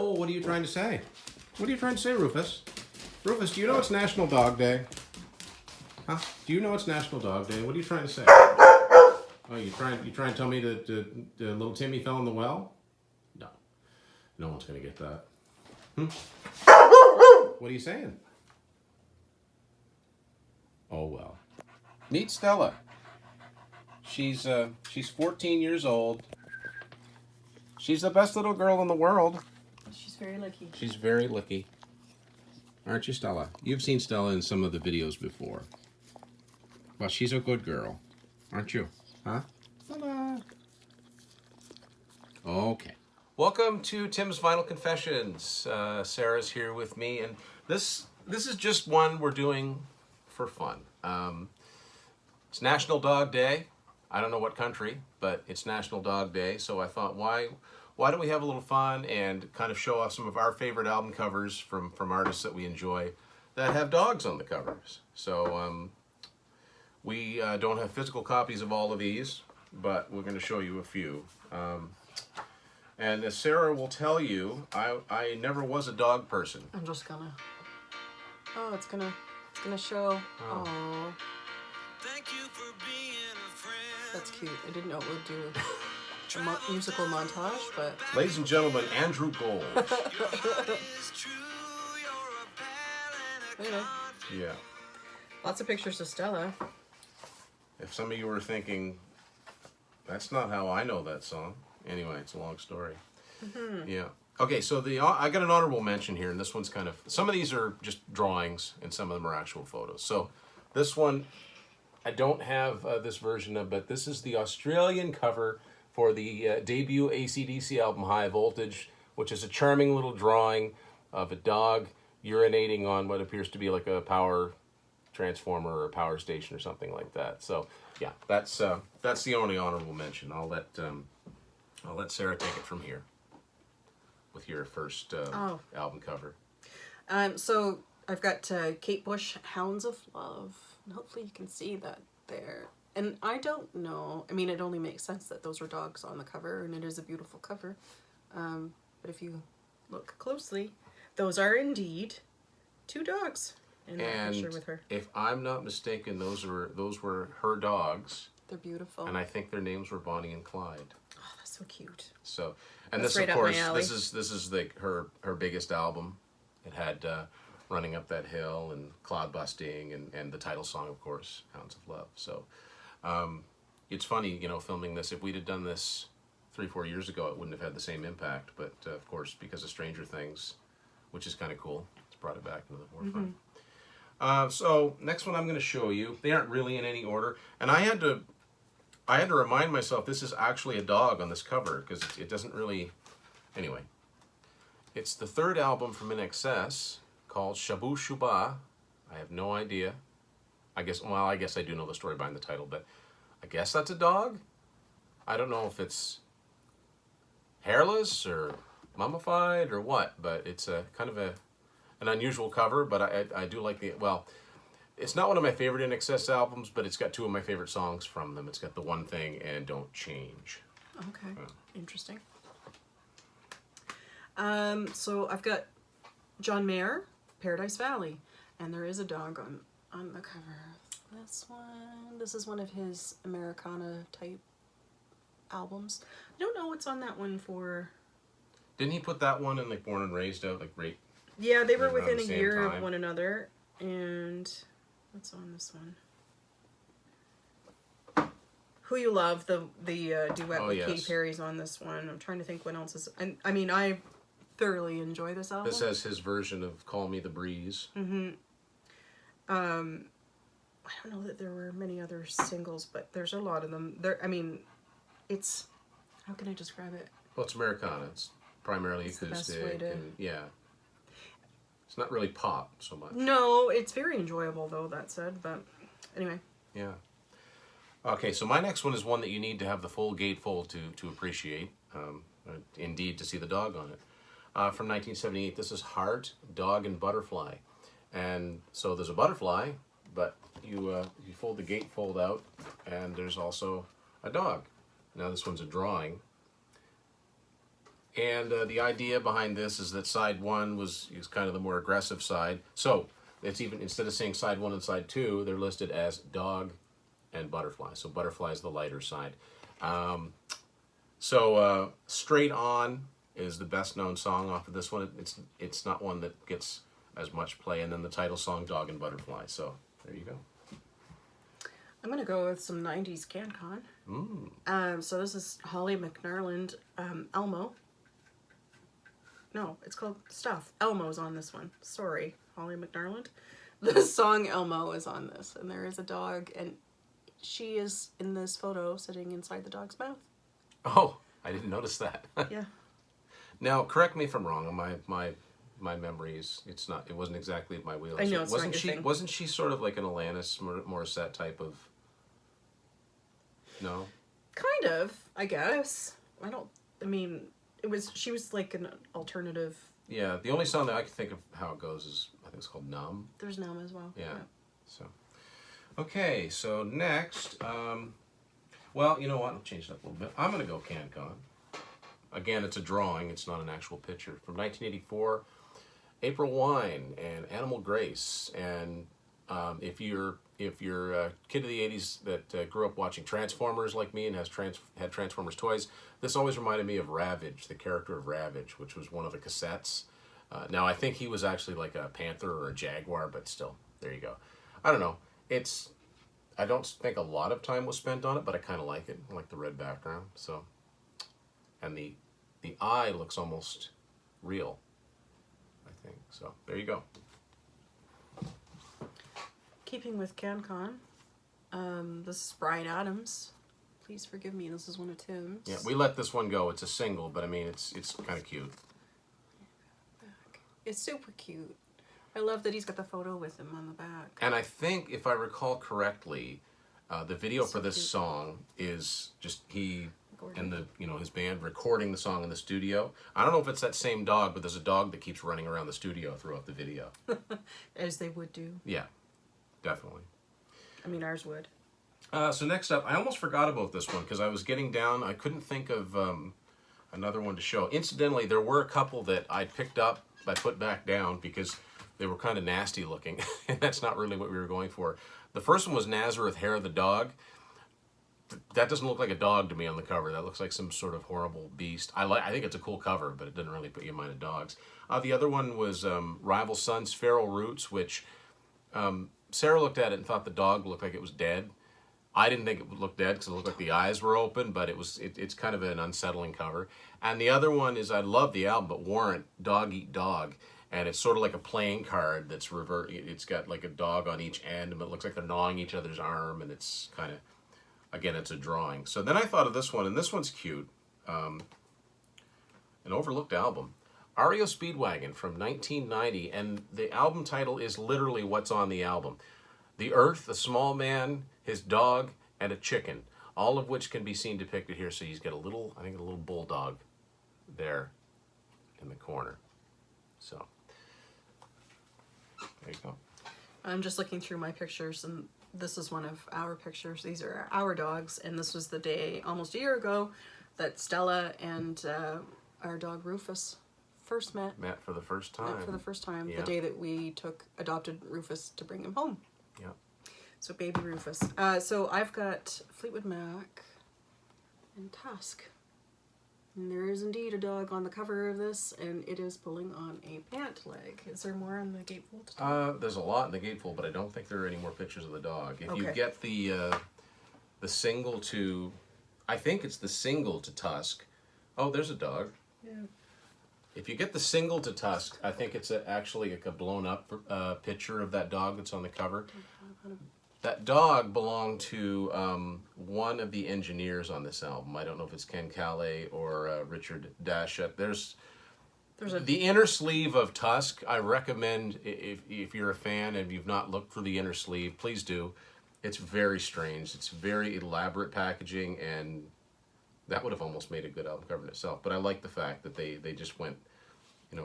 Oh, what are you trying to say? What are you trying to say, Rufus? Rufus, do you know it's National Dog Day? Huh? Do you know it's National Dog Day? What are you trying to say? Oh, you trying to tell me that little Timmy fell in the well? No. No one's going to get that. What are you saying? Oh, well. Meet Stella. She's 14 years old. She's the best little girl in the world. She's very lucky. She's very lucky. Aren't you, Stella? You've seen Stella in some of the videos before. Well, she's a good girl. Aren't you? Huh? Stella. Okay. Welcome to Tim's Vinyl Confessions. Sarah's here with me, and this is just one we're doing for fun. It's National Dog Day. I don't know what country, but it's National Dog Day, so I thought, why don't we have a little fun and kind of show off some of our favorite album covers from artists that we enjoy that have dogs on the covers. So we don't have physical copies of all of these, but we're going to show you a few. And as Sarah will tell you, I never was a dog person. I'm just gonna. Oh, it's gonna show. Oh. Thank you for being a friend. That's cute. I didn't know it would do a musical montage, but... Ladies and gentlemen, Andrew Gold. You know, Yeah. lots of pictures of Stella. If some of you were thinking, that's not how I know that song. Anyway, it's a long story. Mm-hmm. Yeah. Okay, so I got an honorable mention here, and this one's kind of... Some of these are just drawings, and some of them are actual photos. So this one, I don't have this version of, but this is the Australian cover for the debut AC/DC album High Voltage, which is a charming little drawing of a dog urinating on what appears to be like a power transformer or a power station or something like that. So yeah, that's the only honorable mention. I'll let Sarah take it from here with your first album cover. So I've got Kate Bush, Hounds of Love. And hopefully you can see that there. And I don't know, I mean, it only makes sense that those are dogs on the cover, and it is a beautiful cover. But if you look closely, those are indeed two dogs in that picture with her. If I'm not mistaken, those were her dogs. They're beautiful. And I think their names were Bonnie and Clyde. Oh, that's so cute. So, and That's this, right of up my course, alley. this is her biggest album. It had Running Up That Hill and Cloud Busting and the title song, of course, Hounds of Love. So, it's funny, filming this. If we'd have done this 3-4 years ago, it wouldn't have had the same impact. But of course, because of Stranger Things, which is kind of cool, it's brought it back into the forefront. So next one I'm going to show you. They aren't really in any order, and I had to remind myself this is actually a dog on this cover because it doesn't really. Anyway, it's the third album from INXS called Shabu Shuba. I have no idea. I guess I do know the story behind the title, but I guess that's a dog. I don't know if it's hairless or mummified or what, but it's a kind of an unusual cover, but I do like it's not one of my favorite INXS albums, but it's got two of my favorite songs from them. It's got The One Thing and Don't Change. Okay, interesting. So I've got John Mayer, Paradise Valley, and there is a dog on the cover of this one. This is one of his Americana type albums. I don't know what's on that one for. Didn't he put that one in like Born and Raised out right? Yeah, they were around within the a same year time? of one another. And what's on this one? Who You Love, the duet with Katy Perry's on this one. I'm trying to think what else is. I mean, I thoroughly enjoy this album. This has his version of Call Me the Breeze. Mm-hmm. I don't know that there were many other singles, but there's a lot of them. It's, how can I describe it? Well, it's Americana. It's primarily acoustic. The best way to... yeah. It's not really pop so much. No, it's very enjoyable though, that said, but anyway. Yeah. Okay, so my next one is one that you need to have the full gatefold to appreciate. Indeed, to see the dog on it. From 1978, this is Heart, Dog, and Butterfly. And so there's a butterfly, but you fold the gatefold out, and there's also a dog. Now this one's a drawing. And the idea behind this is that side one is kind of the more aggressive side. So it's even, instead of saying side one and side two, they're listed as dog and butterfly. So butterfly is the lighter side. Straight On is the best known song off of this one. It's not one that gets as much play. And then the title song, Dog and Butterfly. So there you go. I'm gonna go with some '90s CanCon. So this is Holly McNarland, Elmo. No, it's called Stuff. Elmo's on this one. Sorry, Holly McNarland. The song Elmo is on this, and there is a dog, and she is in this photo sitting inside the dog's mouth. Oh, I didn't notice that. Yeah. Now, correct me if I'm wrong. My memories, it wasn't exactly my wheelhouse. I know, it's not wasn't your she thing. wasn't she sort of like an Alanis Morissette type of? No. Kind of, I guess. She was like an alternative. Yeah, the only song that I can think of how it goes is, I think it's called Numb. There's Nam as well. Yeah. So, okay, so next, well, you know what? I'll change it up a little bit. I'm going to go CanCon. Again, it's a drawing. It's not an actual picture. From 1984, April Wine and Animal Grace. And if you're a kid of the 80s that grew up watching Transformers like me and had Transformers toys, this always reminded me of Ravage, the character of Ravage, which was one of the cassettes. Now, I think he was actually like a panther or a jaguar, but still, there you go. I don't know. I don't think a lot of time was spent on it, but I kind of like it. I like the red background. So, and the eye looks almost real, I think. So, there you go. Keeping with CanCon, this is Bryan Adams. Please forgive me, this is one of Tim's. Yeah, we let this one go. It's a single, but I mean, it's kind of cute. It's super cute. I love that he's got the photo with him on the back. And I think, if I recall correctly, the video So for this cute. song is just he Gordon. and his band recording the song in the studio. I don't know if it's that same dog, but there's a dog that keeps running around the studio throughout the video. As they would do. Yeah, definitely. I mean, ours would. So next up, I almost forgot about this one because I was getting down. I couldn't think of another one to show. Incidentally, there were a couple that I picked up, I put back down because they were kind of nasty looking, and that's not really what we were going for. The first one was Nazareth Hair the dog. That doesn't look like a dog to me on the cover. That looks like some sort of horrible beast. I think it's a cool cover, but it doesn't really put you in mind of dogs. The other one was Rival Sons Feral Roots, which Sarah looked at it and thought the dog looked like it was dead. I didn't think it would look dead because it looked like the eyes were open, but it's kind of an unsettling cover. And the other one is, I love the album, but Warrant, Dog Eat Dog. And it's sort of like a playing card that's it's got like a dog on each end, and it looks like they're gnawing each other's arm, and it's kind of, again, it's a drawing. So then I thought of this one, and this one's cute. An overlooked album. REO Speedwagon from 1990, and the album title is literally what's on the album. The Earth, a small man, his dog, and a chicken, all of which can be seen depicted here. So he's got a little bulldog there in the corner. So, there you go. I'm just looking through my pictures, and this is one of our pictures. These are our dogs, and this was the day, almost a year ago, that Stella and our dog Rufus first met. Met for the first time. Met for the first time. Yeah. The day that we adopted Rufus to bring him home. Yeah. So baby Rufus. So I've got Fleetwood Mac and Tusk. And there is indeed a dog on the cover of this, and it is pulling on a pant leg. Is there more on the gatefold? There's a lot in the gatefold, but I don't think there are any more pictures of the dog. If you Okay. get the single to, I think it's the single to Tusk. Oh, there's a dog. Yeah. If you get the single to Tusk, I think it's actually like a blown up picture of that dog that's on the cover. That dog belonged to one of the engineers on this album. I don't know if it's Ken Calais or Richard Dashut. There's the inner sleeve of Tusk. I recommend, if you're a fan and you've not looked through the inner sleeve, please do. It's very strange. It's very elaborate packaging, and that would have almost made a good album cover in itself. But I like the fact that they just went,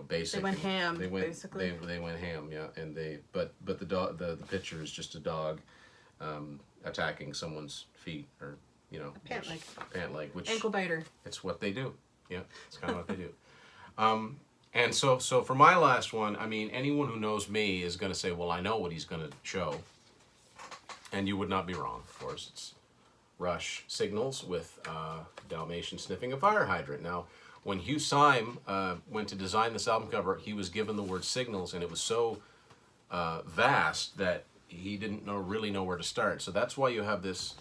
basic. They went ham, basically. basically. They went ham, yeah. And but the dog, the picture is just a dog attacking someone's feet, or pant leg. pant leg, which Ankle biter. it's what they do. Yeah, it's kind of what they do. And so for my last one, I mean, anyone who knows me is going to say, well, I know what he's going to show. And you would not be wrong, of course. It's Rush Signals with Dalmatian sniffing a fire hydrant. Now, when Hugh Syme went to design this album cover, he was given the word signals, and it was so vast that he didn't really know where to start. So that's why you have this,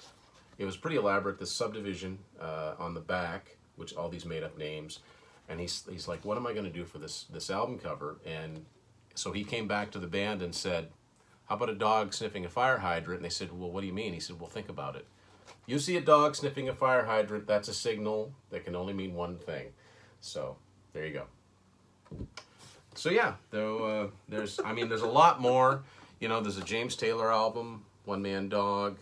it was pretty elaborate, this subdivision on the back, which all these made up names. And he's like, what am I going to do for this album cover? And so he came back to the band and said, how about a dog sniffing a fire hydrant? And they said, well, what do you mean? He said, well, think about it. You see a dog sniffing a fire hydrant, that's a signal that can only mean one thing. So there you go. So yeah, though there's a lot more. You know, there's a James Taylor album, One Man Dog.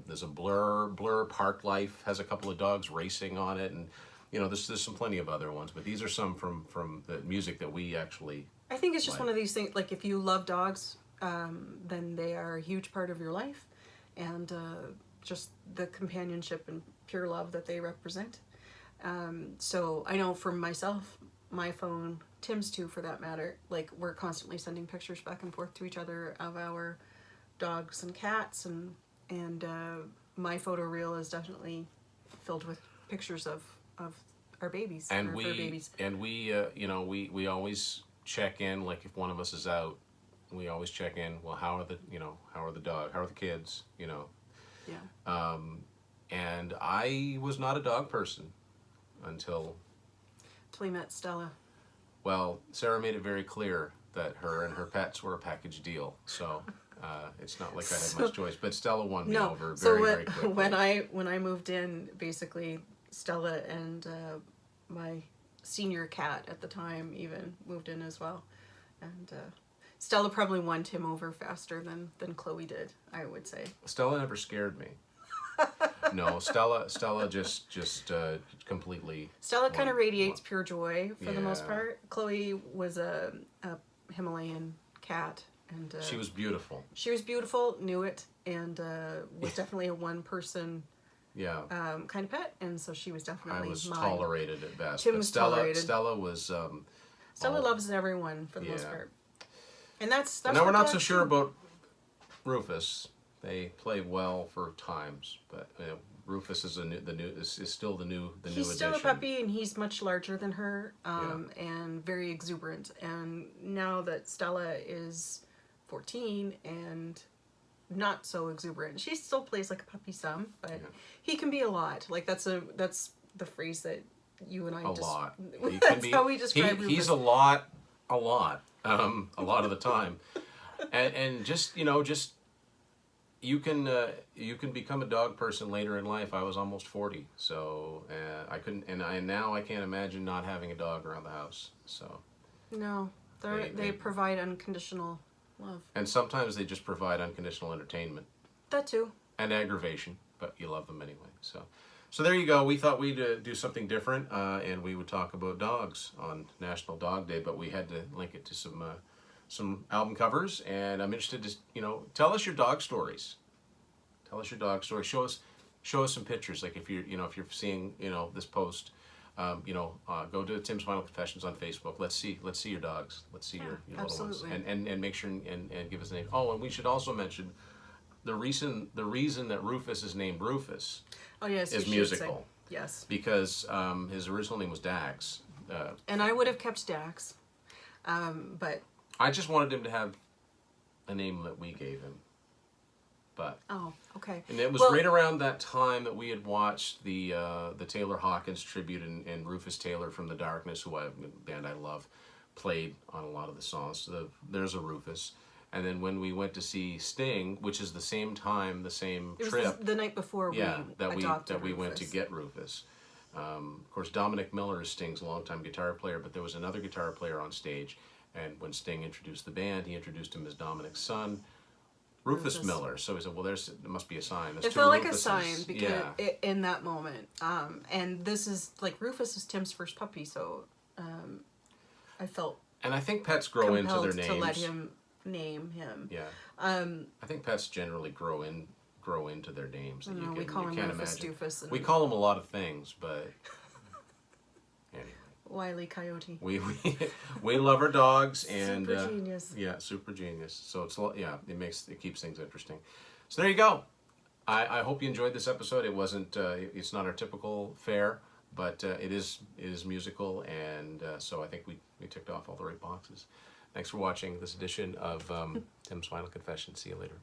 There's a Blur Park Life has a couple of dogs racing on it, and you know, there's some plenty of other ones, but these are some from the music that we actually. I think it's just like. one of these things. Like if you love dogs, then they are a huge part of your life, and just the companionship and pure love that they represent. So I know for myself, my phone, Tim's too for that matter, like we're constantly sending pictures back and forth to each other of our dogs and cats, and my photo reel is definitely filled with pictures of our babies And our fur babies. you know, we always check in, like if one of us is out, we always check in, well, how are the kids, you know. Yeah. And I was not a dog person until We met Stella. well, Sarah made it very clear that her and her pets were a package deal. So it's not like I had much choice. But Stella won me over very quickly. when I moved in, basically Stella and my senior cat at the time even moved in as well, and Stella probably won Tim over faster than Chloe did, I would say. Stella never scared me. No, Stella just completely. Stella kind of radiates pure joy for the most Yeah. part. Chloe was a Himalayan cat, and She was beautiful. she was beautiful, knew it, and was definitely a one-person Yeah. kind of pet, and so she was definitely I was mine. tolerated at best. Tim But was Stella tolerated. Stella was. Stella all- loves everyone for the most Yeah. part, and that's Now we're what not so dogs sure do. about Rufus. They play well for times, but Rufus is still the new He's still a addition. puppy, and he's much larger than her, and very exuberant. And now that Stella is 14 and not so exuberant, she still plays like a puppy some, but he can be a lot. Like that's the phrase that you and I A lot. He That's can be, how we describe he's Rufus. a lot a lot of the time, and just you can become a dog person later in life. I was almost 40, so I couldn't, and now I can't imagine not having a dog around the house. So, No, they provide unconditional love. and sometimes they just provide unconditional entertainment That too. and aggravation, but you love them anyway. So there you go. We thought we'd do something different, and we would talk about dogs on National Dog Day, but we had to link it to some album covers, and I'm interested to tell us your dog stories. Tell us your dog stories. Show us some pictures. Like if you're seeing this post, go to Tim's Final Confessions on Facebook. Let's see your dogs. Let's see your little ones, absolutely. and make sure and give us a name. Oh, and we should also mention the reason that Rufus is named Rufus Oh yes, you is should musical. say. Yes. Because his original name was Dax. And I would have kept Dax, but I just wanted him to have a name that we gave him. But oh, okay. and it was right around that time that we had watched the Taylor Hawkins tribute, and Rufus Taylor from The Darkness, who a band I love, played on a lot of the songs. So there's a Rufus. And then when we went to see Sting, which is the same time, the same It was trip, the night before we adopted we went to Rufus. get Rufus. Of course, Dominic Miller is Sting's longtime guitar player, but there was another guitar player on stage, and when Sting introduced the band, he introduced him as Dominic's son, Rufus Miller. So he said, well, there must be a sign. There's It two felt like a Rufuses. sign because Yeah. in that moment. And this is like Rufus is Tim's first puppy, so I felt And I think pets grow into compelled their names. to let him name him. Yeah. I think pets generally grow into their names. That We call him can't Rufus imagine. Doofus. And We call them a lot of things, but Wile E. Coyote. We love our dogs, and Super genius. yeah, super genius. So it keeps things interesting. So there you go. I hope you enjoyed this episode. It wasn't it's not our typical fare, but it is musical, and so I think we ticked off all the right boxes. Thanks for watching this edition of Tim's Final Confession. See you later.